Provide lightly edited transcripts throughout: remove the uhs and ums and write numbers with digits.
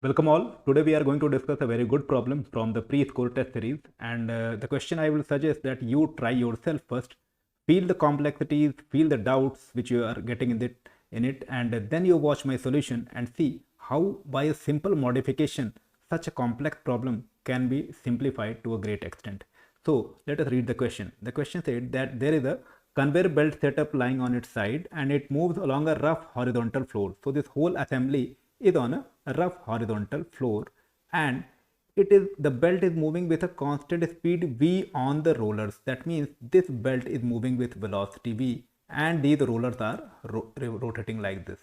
Welcome all. Today we are going to discuss a very good problem from the Prescore test series, and the question I will suggest that you try yourself first, feel the complexities, feel the doubts which you are getting in it, and then you watch my solution and see how by a simple modification such a complex problem can be simplified to a great extent. So let us read the question. The question said that there is a conveyor belt setup lying on its side and it moves along a rough horizontal floor. So this whole assembly is on a rough horizontal floor and the belt is moving with a constant speed v on the rollers. That means this belt is moving with velocity v and these rollers are rotating like this.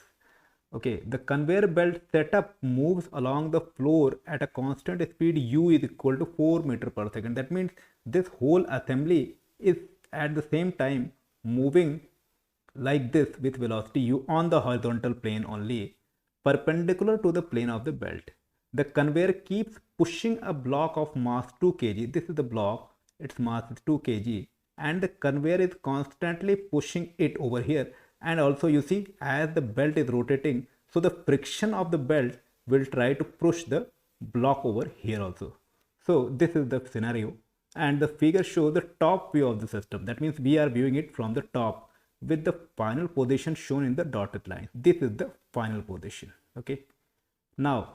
Okay, the conveyor belt setup moves along the floor at a constant speed u is equal to 4 meter per second. That means this whole assembly is at the same time moving like this with velocity u on the horizontal plane only, perpendicular to the plane of the belt. The conveyor keeps pushing a block of mass 2 kg. This is the block, its mass is 2 kg, and the conveyor is constantly pushing it over here. And also you see, as the belt is rotating, so the friction of the belt will try to push the block over here also. So this is the scenario, and the figure shows the top view of the system. That means we are viewing it from the top with the final position shown in the dotted line. This is the final position. Okay, now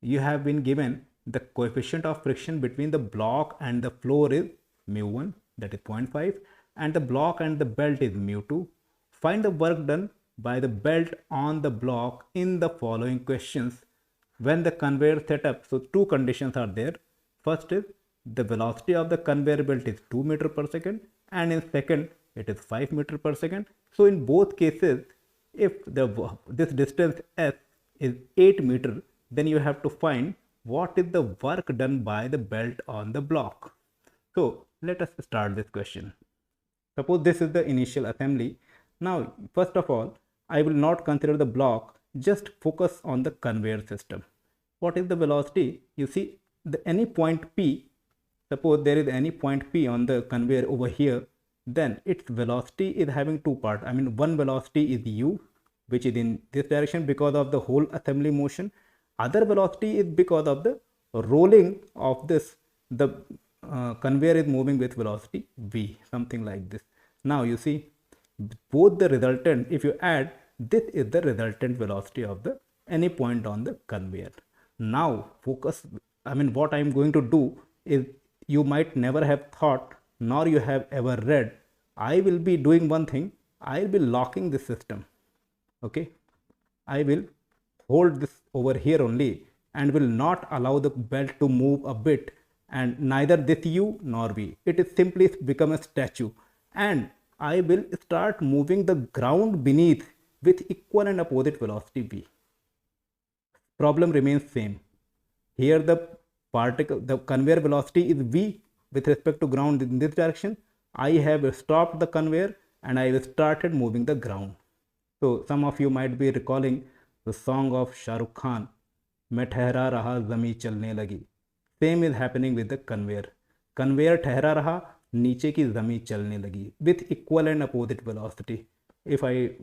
you have been given the coefficient of friction between the block and the floor is mu1, that is 0.5, and the block and the belt is mu2. Find the work done by the belt on the block in the following questions when the conveyor setup. So two conditions are there. First is the velocity of the conveyor belt is 2 meter per second, and in second it is 5 meter per second. So in both cases, if this distance s is 8 meter, then you have to find what is the work done by the belt on the block. So let us start this question. Suppose this is the initial assembly. Now first of all, I will not consider the block, just focus on the conveyor system. What is the velocity? You see, any point P, suppose there is any point P on the conveyor over here, then its velocity is having two parts. I mean, one velocity is u, which is in this direction because of the whole assembly motion. Other velocity is because of the rolling of this. The conveyor is moving with velocity v, something like this. Now you see, both the resultant, if you add, this is the resultant velocity of the any point on the conveyor. Now focus, I mean, what I am going to do is, you might never have thought nor you have ever read. I will be doing one thing. I will be locking this system. Okay, I will hold this over here only and will not allow the belt to move a bit, and neither this u nor v. It is simply become a statue, and I will start moving the ground beneath with equal and opposite velocity v. Problem remains same. Here the conveyor velocity is v with respect to ground in this direction. I have stopped the conveyor and I have started moving the ground. So some of you might be recalling the song of Shah Rukh Khan, "मैं ठहरा रहा ज़मीं चलने लगी." Same is happening with the conveyor. Conveyor ठहरा रहा, नीचे की ज़मीं चलने लगी with equal and opposite velocity. If I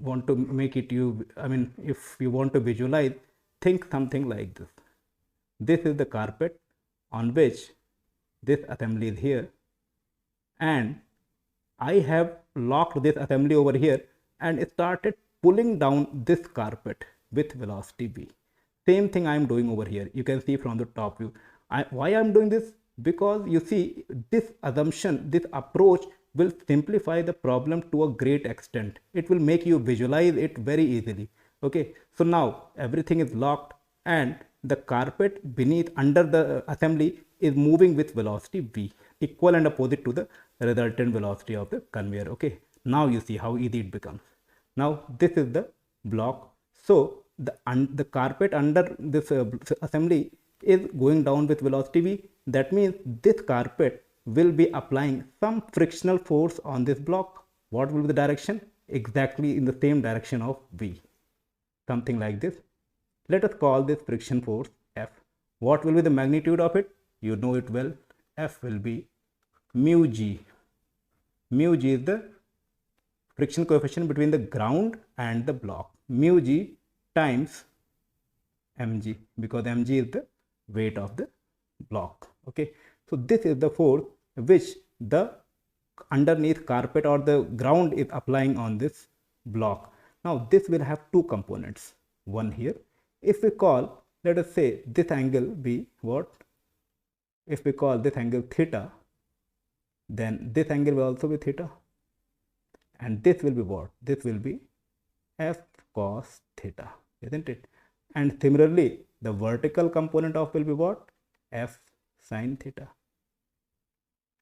want to make it if you want to visualize, think something like this. This is the carpet on which this assembly is here, and I have locked this assembly over here and started pulling down this carpet with velocity v. Same thing I am doing over here. You can see from the top view. Why I am doing this? Because you see, this assumption, this approach will simplify the problem to a great extent. It will make you visualize it very easily. Okay, so now everything is locked and the carpet beneath under the assembly is moving with velocity v, equal and opposite to the resultant velocity of the conveyor. Okay, now you see how easy it becomes. Now this is the block. So the carpet under this assembly is going down with velocity v. That means this carpet will be applying some frictional force on this block. What will be the direction? Exactly in the same direction of v, something like this. Let us call this friction force F. What will be the magnitude of it? You know it well. F will be mu g. Mu g is the friction coefficient between the ground and the block. Mu g times mg, because mg is the weight of the block. Okay, so this is the force which the underneath carpet or the ground is applying on this block. Now this will have two components, one here. If we call, let us say this angle be what? If we call this angle theta, then this angle will also be theta, and this will be what? This will be f cos theta, isn't it? And similarly, the vertical component of will be what? F sin theta.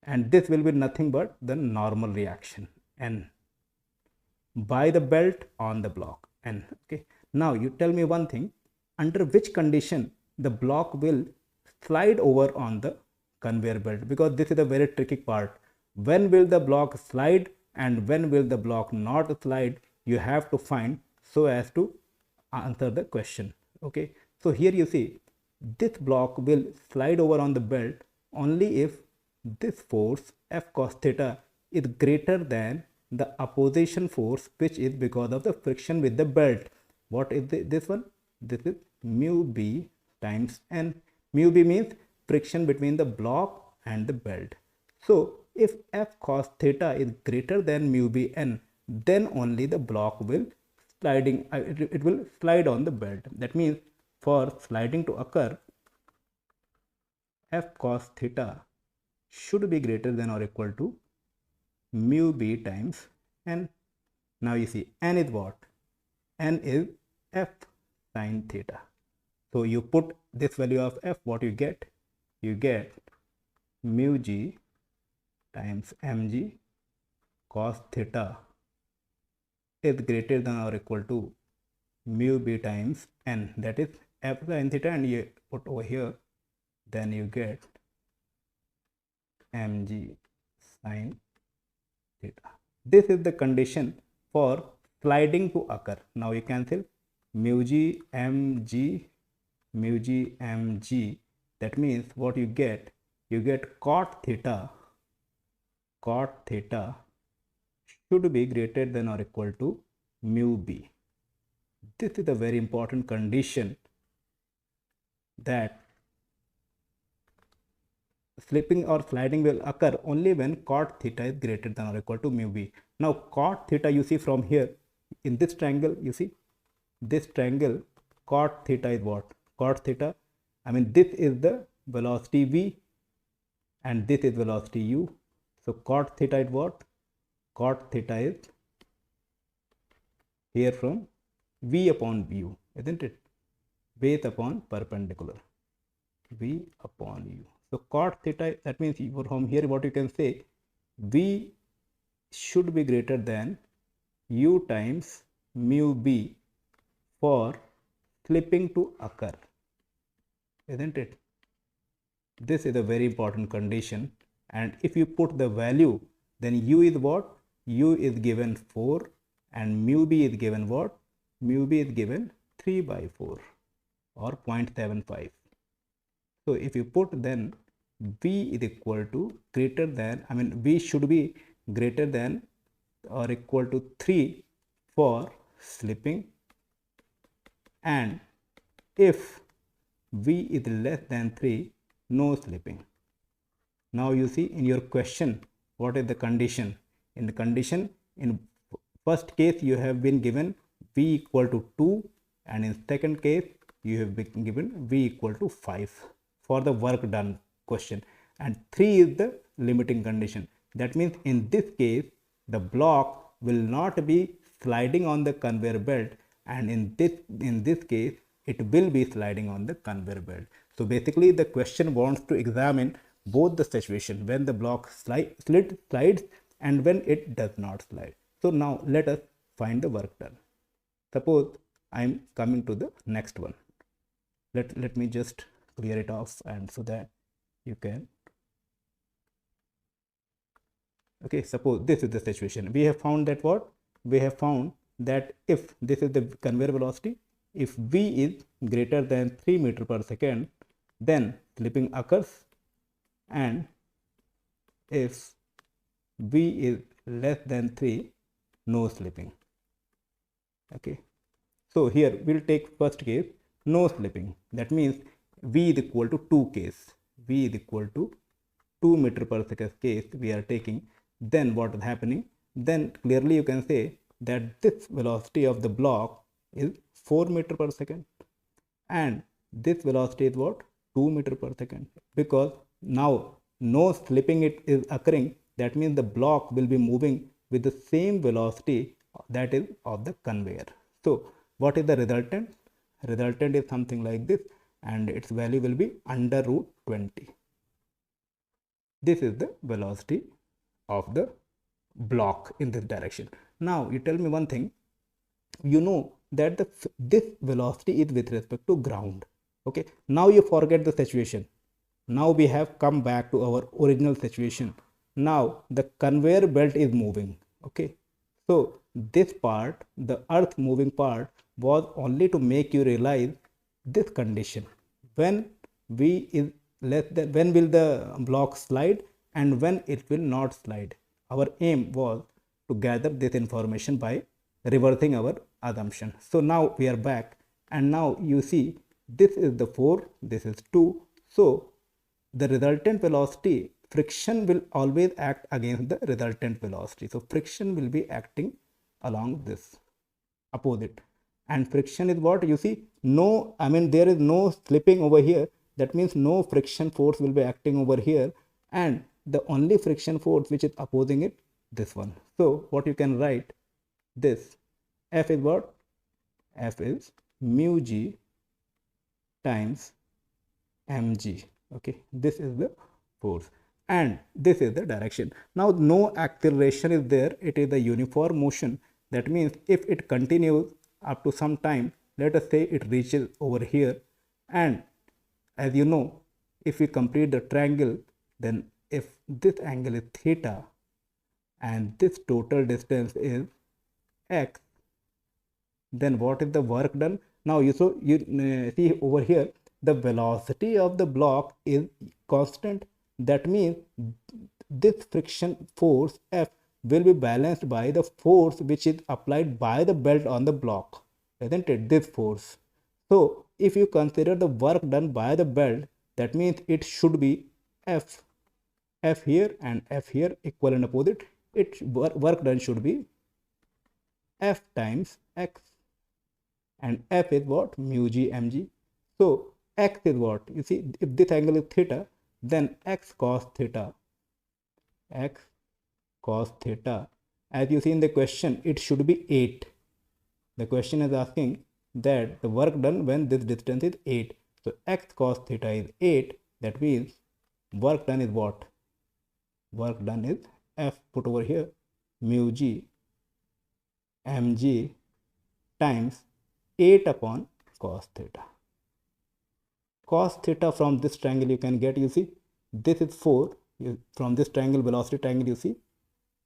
And this will be nothing but the normal reaction, N, by the belt on the block, N. Okay. Now you tell me one thing, under which condition the block will slide over on the conveyor belt, because this is a very tricky part. When will the block slide and when will the block not slide? You have to find so as to answer the question. Okay, so here you see this block will slide over on the belt only if this force F cos theta is greater than the opposition force, which is because of the friction with the belt. What is this one? This is mu b times N. Mu b means friction between the block and the belt. So if F cos theta is greater than mu b N, then only the block will sliding, it will slide on the belt. That means for sliding to occur, F cos theta should be greater than or equal to mu b times N. Now you see N is what? N is F sin theta. So you put this value of F, what you get? You get mu g times mg cos theta is greater than or equal to mu b times N, that is F sin theta, and you put over here, then you get mg sin theta. This is the condition for sliding to occur. Now you cancel mu g mg, mu g mg. That means what you get? You get cot theta should be greater than or equal to mu b. This is a very important condition, that slipping or sliding will occur only when cot theta is greater than or equal to mu b. Now cot theta, you see from here in this triangle, you see this triangle, cot theta is what? Cot theta, I mean this is the velocity v and this is velocity u. So cot theta is what? Cot theta is here from v upon u, isn't it? Base upon perpendicular, v upon u. So cot theta, that means from here what you can say, v should be greater than u times mu b for slipping to occur, isn't it? This is a very important condition, and if you put the value, then u is what? U is given 4 and mu b is given what? Mu b is given 3 by 4 or 0.75. So if you put, then v is equal to greater than, I mean v should be greater than or equal to 3 for slipping, and if v is less than 3, no slipping. Now you see in your question, what is the condition? In the condition, in first case you have been given v equal to 2, and in second case you have been given v equal to 5 for the work done question, and 3 is the limiting condition. That means in this case the block will not be sliding on the conveyor belt, and in this case it will be sliding on the conveyor belt. So basically the question wants to examine both the situation, when the block slides and when it does not slide. So now let us find the work done. Suppose I am coming to the next one. Let me just clear it off, and so that you can. Okay, suppose this is the situation. We have found that what? We have found that if this is the conveyor velocity, if v is greater than 3 meter per second, then slipping occurs, and if v is less than 3, no slipping. Okay, so here we'll take first case. no slipping. That means V is equal to 2 case. V is equal to 2 meter per second case we are taking. Then what is happening? Then clearly you can say that this velocity of the block is 4 meter per second, and this velocity is what? 2 meter per second, because now no slipping it is occurring. That means the block will be moving with the same velocity that is of the conveyor. So what is the resultant? Resultant is something like this, and its value will be under root 20. This is the velocity of the block in this direction. Now you tell me one thing, you know that this velocity is with respect to ground. Okay, now you forget the situation. Now we have come back to our original situation. Now the conveyor belt is moving. Okay, so this part, the earth moving part, was only to make you realize this condition: when V is less than, when will the block slide and when it will not slide. Our aim was to gather this information by reversing our assumption. So now we are back, and now you see this is the 4, this is 2. So the resultant velocity, friction will always act against the resultant velocity. So friction will be acting along this opposite, and friction is what? You see, no, I mean there is no slipping over here. That means no friction force will be acting over here, and the only friction force which is opposing it, this one. So what you can write, this F is what? F is mu g times mg. Okay, this is the force and this is the direction. Now no acceleration is there, it is a uniform motion. That means if it continues up to some time, let us say it reaches over here, and as you know, if we complete the triangle, then if this angle is theta and this total distance is x, then what is the work done? Now you see over here, the velocity of the block is constant. That means this friction force F will be balanced by the force which is applied by the belt on the block, isn't it? This force. So if you consider the work done by the belt, that means it should be F here and F here, equal and opposite. Its work done should be F times x, and F is what? Mu g mg. So x is what? You see, if this angle is theta, then x cos theta, x cos theta, as you see in the question, it should be 8. The question is asking that the work done when this distance is 8. So x cos theta is 8. That means work done is what? Work done is F, put over here, mu g mg times 8 upon cos theta. Cos theta from this triangle you can get, you see, this is 4. From this triangle, velocity triangle, you see,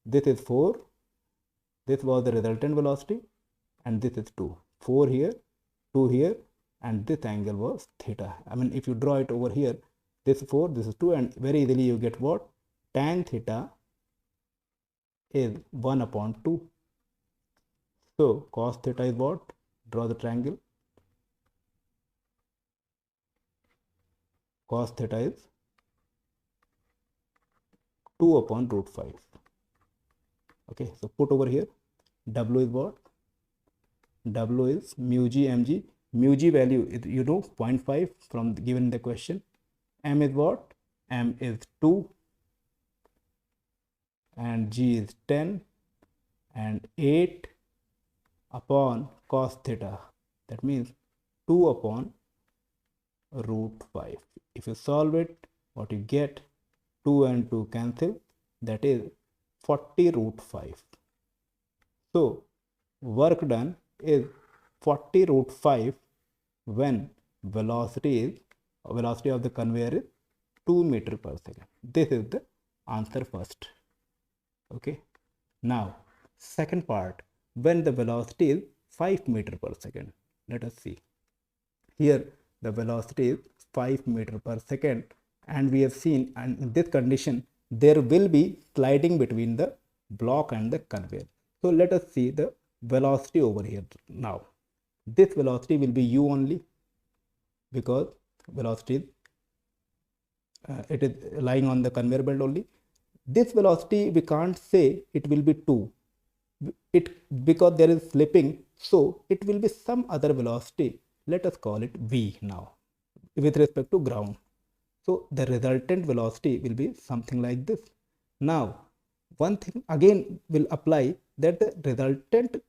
this is 4. This was the resultant velocity, and this is 2. 4 here, 2 here, and this angle was theta. I mean, if you draw it over here, this is 4, this is 2, and very easily you get what? Tan theta is 1 upon 2. So cos theta is what? Draw the triangle. Cos theta is 2 upon root 5. Okay, so put over here, W is what? W is mu g mg. Mu g value is, you know, 0.5 from given the question. M is what? M is 2, and g is 10, and 8 upon cos theta. That means 2 upon root 5. If you solve it, what you get? 2 and 2 cancel, that is 40 root 5. So work done is 40 root 5 when velocity of the conveyor is 2 meter per second. This is the answer first. Okay, now second part, when the velocity is 5 meter per second. Let us see. Here the velocity is 5 meter per second, and we have seen, and in this condition there will be sliding between the block and the conveyor. So let us see the velocity over here now. This velocity will be u only. because velocity it is lying on the conveyor belt only. This velocity we can't say it will be 2, it because there is slipping, so it will be some other velocity. Let us call it v now with respect to ground. So the resultant velocity will be something like this. Now one thing again will apply, that the resultant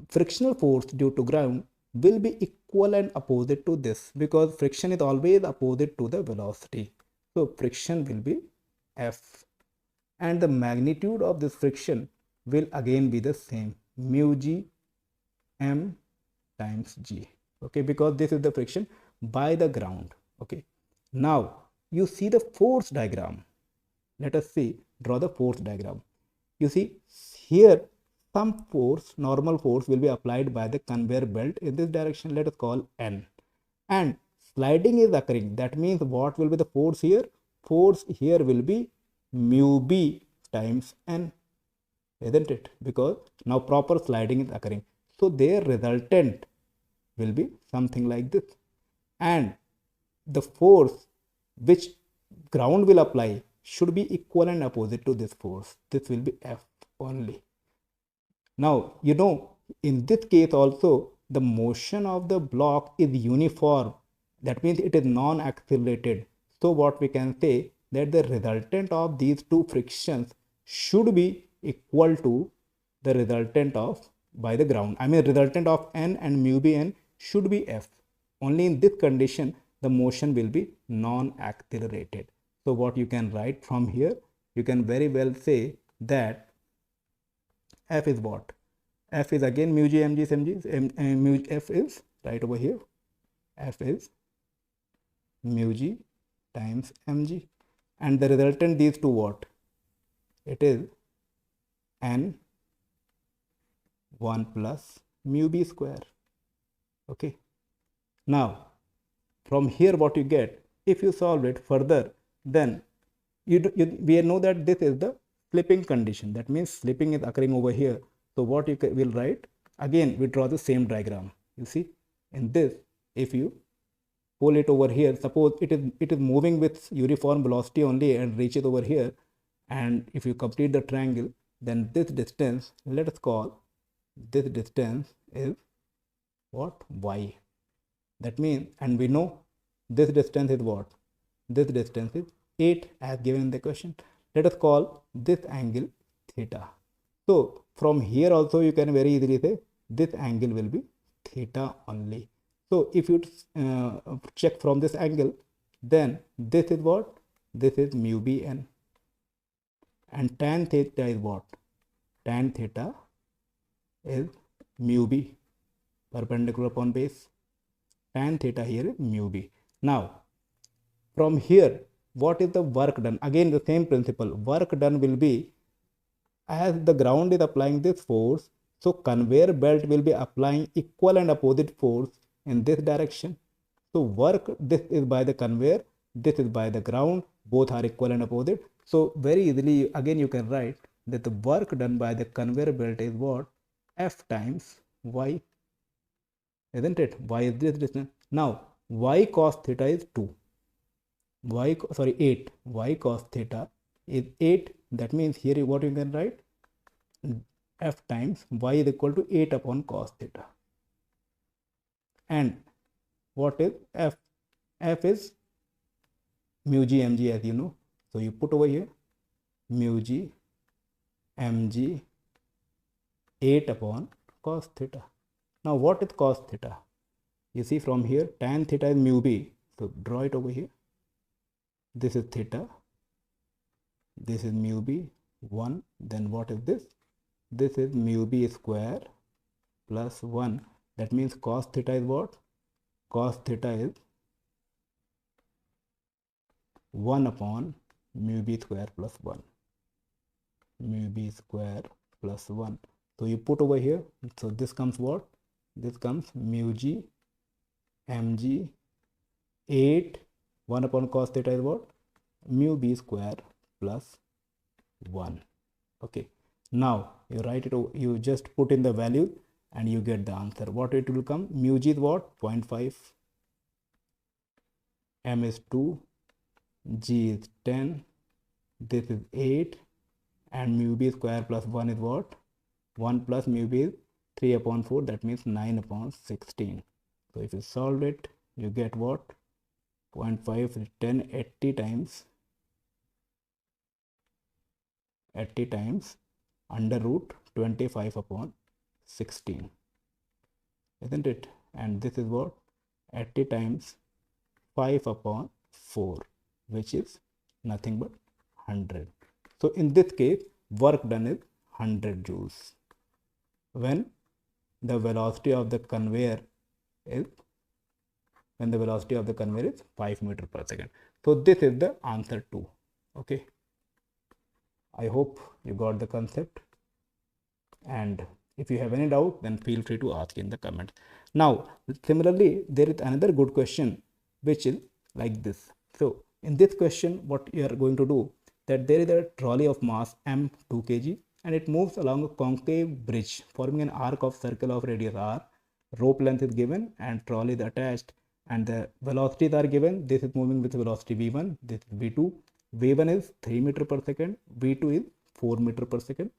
frictional force due to ground will be equal and opposite to this, because friction is always opposite to the velocity. So friction will be F, and the magnitude of this friction will again be the same, mu g m times g. Okay, because this is the friction by the ground. Okay, now you see the force diagram. Let us see, draw the force diagram. You see here some force, normal force will be applied by the conveyor belt in this direction. Let us call N, and sliding is occurring. That means what will be the force here? Force here will be mu b times N, isn't it? Because now proper sliding is occurring. So their resultant will be something like this, and the force which ground will apply should be equal and opposite to this force. This will be F only. Now, you know, in this case also, the motion of the block is uniform. That means it is non-accelerated. So what we can say, that the resultant of these two frictions should be equal to the resultant of by the ground. I mean, resultant of N and mu b N should be F. Only in this condition, the motion will be non-accelerated. So what you can write from here, you can very well say that F is what? F is again mu g mg mg, mu F is right over here. F is mu g times mg, and the resultant these two what? It is N 1 plus mu b square. Okay. Now from here what you get, if you solve it further, then we know that this is the slipping condition. That means slipping is occurring over here. So what you will write, again we draw the same diagram. You see, in this, if you pull it over here, suppose it is moving with uniform velocity only and reaches over here, and if you complete the triangle, then this distance, let us call this distance is what? Y. That means, and we know this distance is what? This distance is 8 as given in the question. Let us call this angle theta. So from here also you can very easily say this angle will be theta only. So if you check from this angle, then this is what? This is mu b n, and tan theta is what? Tan theta is mu b, perpendicular upon base. Tan theta here is mu b. Now from here, what is the work done? Again the same principle. Work done will be, as the ground is applying this force, so conveyor belt will be applying equal and opposite force in this direction. So work, this is by the conveyor, this is by the ground, both are equal and opposite. So very easily again you can write that the work done by the conveyor belt is what? F times Y, isn't it? Y is this distance. Now Y cos theta is 2. 8. Y cos theta is 8. That means here what you can write? F times Y is equal to 8 upon cos theta. And what is F? F is mu g mg, as you know. So you put over here mu g mg 8 upon cos theta. Now what is cos theta? You see from here tan theta is mu b. So draw it over here. This is theta. This is mu b 1. Then what is this? This is mu b square plus 1. That means cos theta is what? Cos theta is 1 upon mu b square plus 1. Mu b square plus 1. So you put over here. So this comes what? This comes mu g mg 8. 1 upon cos theta is what? Mu b square plus 1. Okay. Now you write it, you just put in the value and you get the answer. What it will come? Mu g is what? 0.5. m is 2, g is 10, this is 8, and mu b square plus 1 is what? 1 plus mu b is 3 upon 4, that means 9 upon 16. So if you solve it, you get what? 0.5 is 10, 80 times under root 25 upon 16, isn't it? And this is what? 80 times 5 upon 4, which is nothing but 100. So in this case, work done is 100 joules when the velocity of the conveyor is 5 meter per second. So this is the answer 2. Okay, I hope you got the concept, and if you have any doubt, then feel free to ask in the comments. Now similarly, there is another good question which is like this. So in this question, what you are going to do, that there is a trolley of mass m 2 kg and it moves along a concave bridge forming an arc of circle of radius r. Rope length is given and trolley is attached, and the velocities are given. This is moving with velocity v1, this is v2. v1 is 3 meter per second, v2 is 4 meter per second.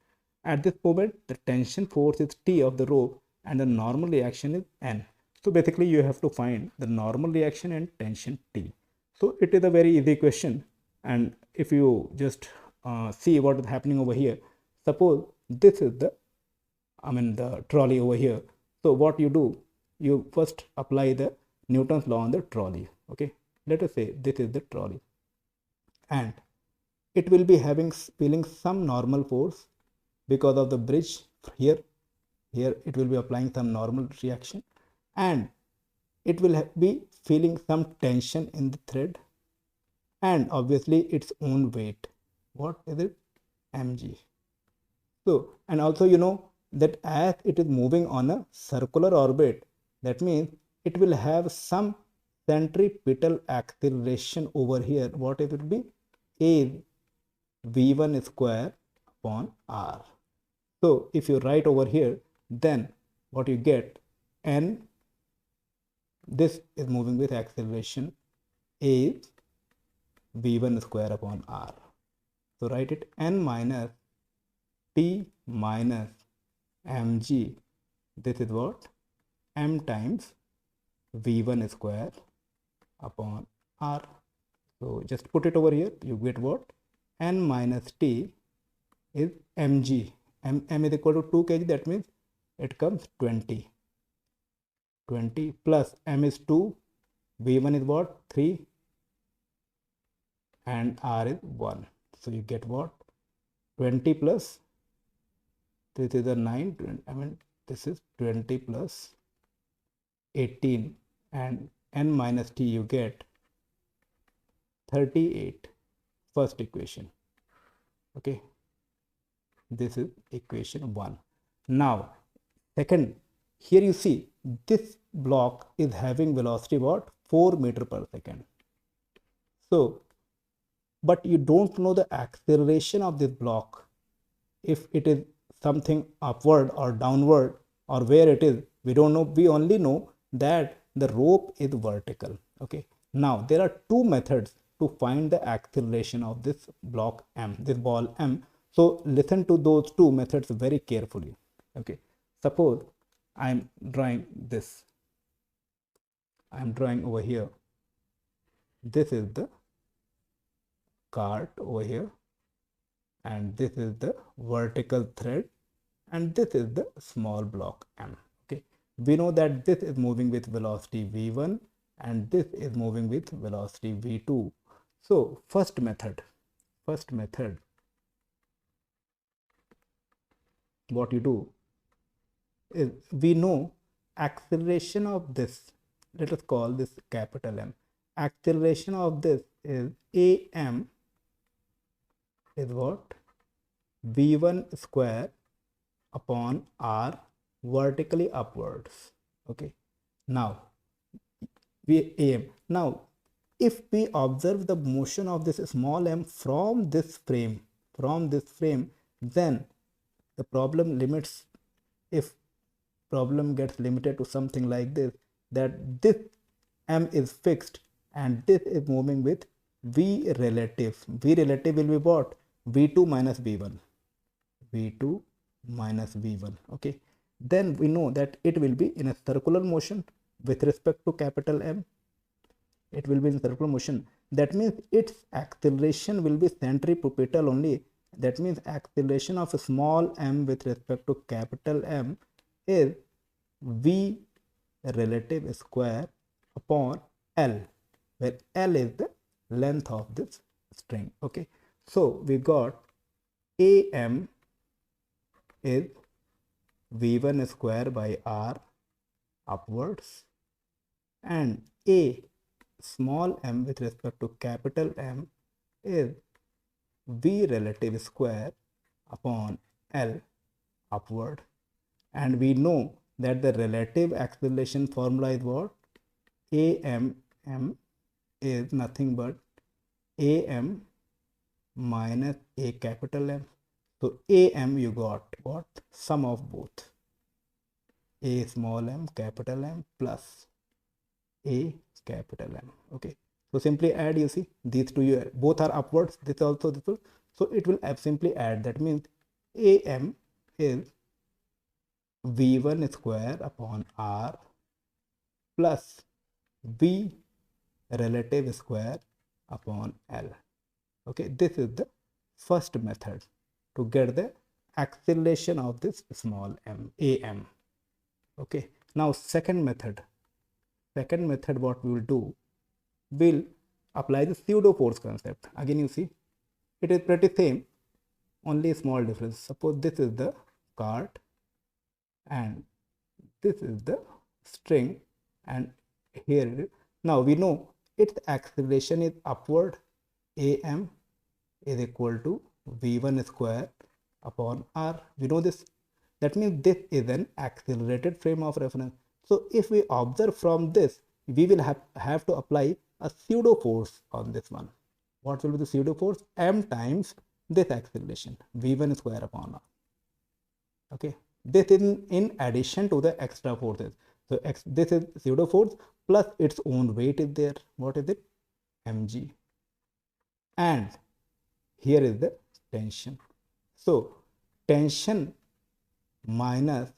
At this moment, the tension force is T of the rope and the normal reaction is N. So basically you have to find the normal reaction and tension T. So it is a very easy question, and if you just see what is happening over here, suppose this is the trolley over here. So what you do, you first apply the Newton's law on the trolley. Okay, let us say this is the trolley and it will be feeling some normal force because of the bridge. Here it will be applying some normal reaction, and it will be feeling some tension in the thread, and obviously its own weight. What is it? mg. So, and also you know that as it is moving on a circular orbit, that means it will have some centripetal acceleration over here. What it will be? A is v1 square upon r. So if you write over here, then what you get, n, this is moving with acceleration, a is v1 square upon r. So write it, n minus t minus mg, this is what? M times v1 square upon r. So just put it over here, you get what? N minus t is mg. M is equal to 2 kg, that means it comes 20 plus m is 2, v1 is what? 3 and r is 1. So you get what? 20 plus, this is a 9, this is 20 plus 18, and n minus t you get 38. First equation. Okay, this is equation 1. Now second, here you see this block is having velocity what? 4 meter per second. So but you don't know the acceleration of this block, if it is something upward or downward or where it is, we don't know. We only know that the rope is vertical. Okay, now there are two methods to find the acceleration of this block m, this ball m. So listen to those two methods very carefully. Okay, suppose I'm drawing this, I'm drawing over here, this is the cart over here, and this is the vertical thread, and this is the small block m. Okay, we know that this is moving with velocity v1 and this is moving with velocity v2. So first method, what you do is, we know acceleration of this, let us call this capital M, acceleration of this is am is what? v1 square upon r vertically upwards. Okay, now we am, now if we observe the motion of this small m from this frame, then the problem limits, if problem gets limited to something like this, that this m is fixed and this is moving with V relative. V relative will be what? V2 minus V1. V2 minus V1. Okay. Then we know that it will be in a circular motion with respect to capital M. It will be in circular motion. That means its acceleration will be centripetal only. That means acceleration of a small m with respect to capital M is V relative square upon L, where L is the length of this string. Okay. So we got AM is V1 square by R upwards, and A small m with respect to capital M is V relative square upon L upward. And we know that the relative acceleration formula is what? AM is nothing but AM minus A capital M. So AM you got what? Sum of both. A small m capital M plus A capital M. Okay. So simply add, you see, these two, you both are upwards, this also, this will. So it will simply add. That means AM is V1 square upon R plus V relative square upon L. Okay, this is the first method to get the acceleration of this small m, AM. Okay, now second method what we will do, will apply the pseudo force concept. Again, you see, it is pretty same, only small difference. Suppose this is the cart and this is the string, and here it is. Now we know its acceleration is upward. AM is equal to V1 square upon R. We know this. That means this is an accelerated frame of reference. So if we observe from this, we will have to apply a pseudo force on this one. What will be the pseudo force? M times this acceleration, V1 square upon R. Okay, this is in addition to the extra forces. So this is pseudo force plus its own weight is there. What is it? Mg. And here is the tension. So tension minus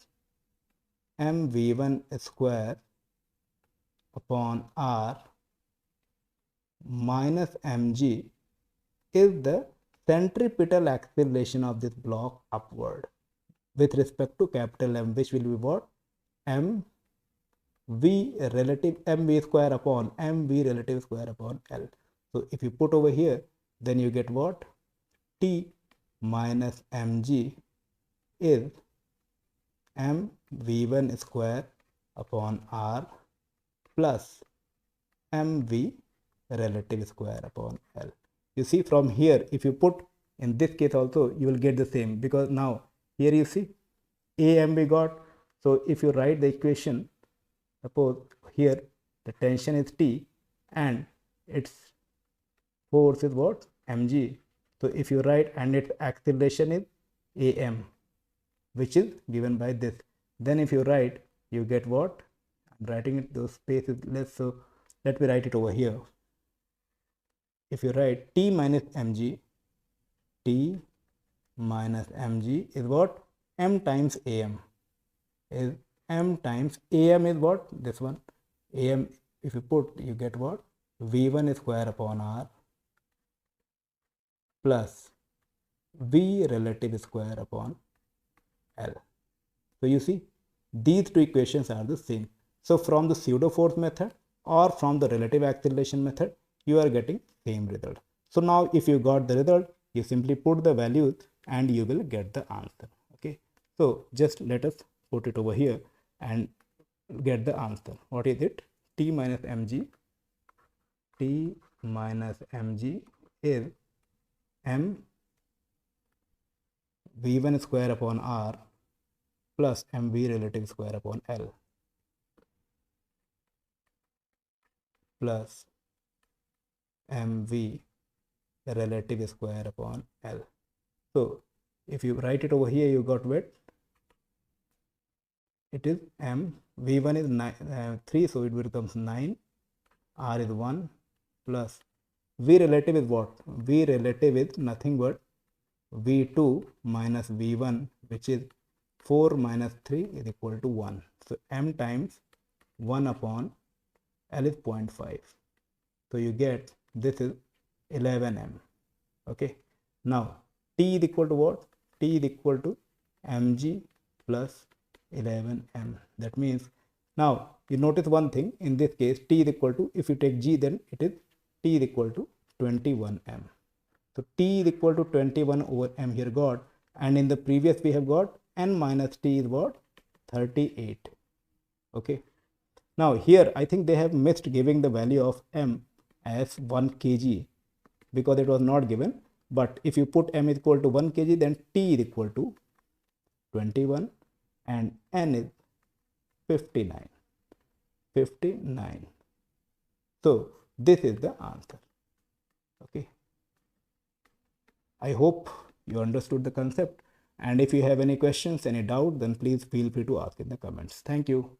mv1 square upon R minus mg is the centripetal acceleration of this block upward with respect to capital M, which will be what? mv relative mv square upon mv relative square upon L. So if you put over here, then you get what? T minus mg is mv1 square upon R plus mv relative square upon L. You see, from here, if you put in this case also, you will get the same, because now here you see AM we got. So if you write the equation, suppose here the tension is T and its force is what? Mg. So if you write, and its acceleration is AM, which is given by this, then if you write, you get what? I'm writing it, those space is less, so let me write it over here. If you write T minus mg, T minus mg is what? M times AM. Is M times AM is what? This one. AM, if you put, you get what? V1 square upon R plus V relative square upon L. So you see, these two equations are the same. So from the pseudo force method or from the relative acceleration method, you are getting same result. So now if you got the result, you simply put the values and you will get the answer. Okay. So just let us put it over here and get the answer. What is it? T minus mg. T minus mg is m v1 square upon R plus mv relative square upon L plus mv relative square upon L. So if you write it over here, you got what? It is m, v1 is 3, so it becomes 9, R is 1, plus V relative is what? V relative is nothing but V2 minus V1, which is 4 minus 3 is equal to 1. So M times 1 upon L is 0.5. So you get this is 11M. Okay. Now T is equal to what? T is equal to mg plus 11m. That means now you notice one thing, in this case T is equal to, if you take g, then it is T is equal to 21m. So T is equal to 21 over m here got, and in the previous we have got n minus T is what? 38. Okay. Now here I think they have missed giving the value of m as 1 kg because it was not given. But if you put m is equal to 1 kg, then T is equal to 21 and n is 59. So this is the answer. Okay. I hope you understood the concept, and if you have any questions, any doubt, then please feel free to ask in the comments. Thank you.